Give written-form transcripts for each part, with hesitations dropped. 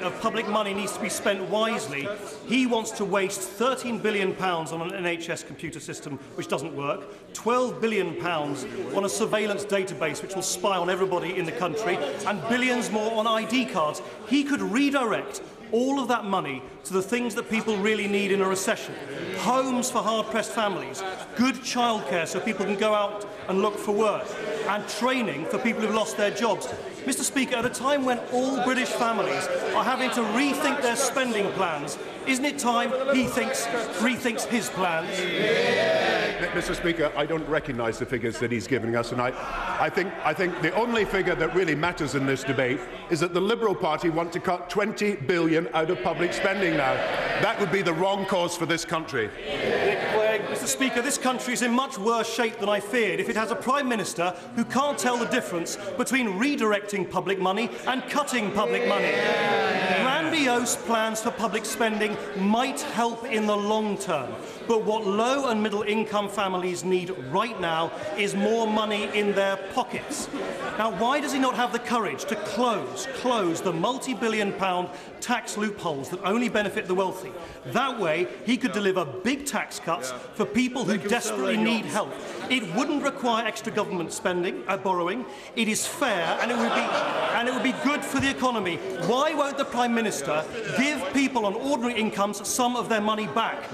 of public money needs to be spent wisely. He wants to waste £13 billion on an NHS computer system which doesn't work, £12 billion on a surveillance database which will spy on everybody in the country, and billions more on ID cards. He could redirect all of that money to the things that people really need in a recession. Homes for hard-pressed families, good childcare so people can go out and look for work, and training for people who've lost their jobs. Mr. Speaker, at a time when all British families are having to rethink their spending plans, isn't it time he rethinks his plans? Mr. Speaker, I don't recognise the figures that he's giving us, and I think the only figure that really matters in this debate is that the Liberal Party want to cut £20 billion out of public spending now. That would be the wrong course for this country. Mr. Speaker, this country is in much worse shape than I feared if it has a Prime Minister who can't tell the difference between redirecting public money and cutting public money. Grandiose plans for public spending might help in the long term, but what low and middle income families need right now is more money in their pockets. Now, why does he not have the courage to close the multi-billion pound tax loopholes that only benefit the wealthy? That way, he could deliver big tax cuts for people who desperately need help. It wouldn't require extra government borrowing. It is fair, and it would be good for the economy. Why won't the Prime Minister give people on ordinary incomes some of their money back?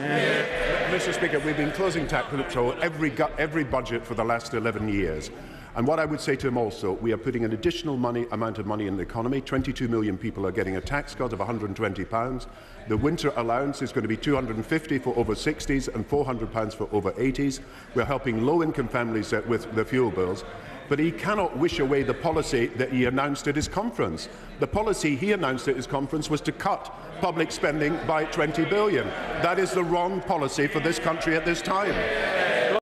Mr. Speaker, we've been closing tax loopholes every budget for the last 11 years. And what I would say to him also, we are putting an additional amount of money in the economy. 22 million people are getting a tax cut of £120. The winter allowance is going to be £250 for over 60s and £400 for over 80s. We're helping low-income families with the fuel bills. But he cannot wish away the policy that he announced at his conference. The policy he announced at his conference was to cut public spending by £20 billion. That is the wrong policy for this country at this time.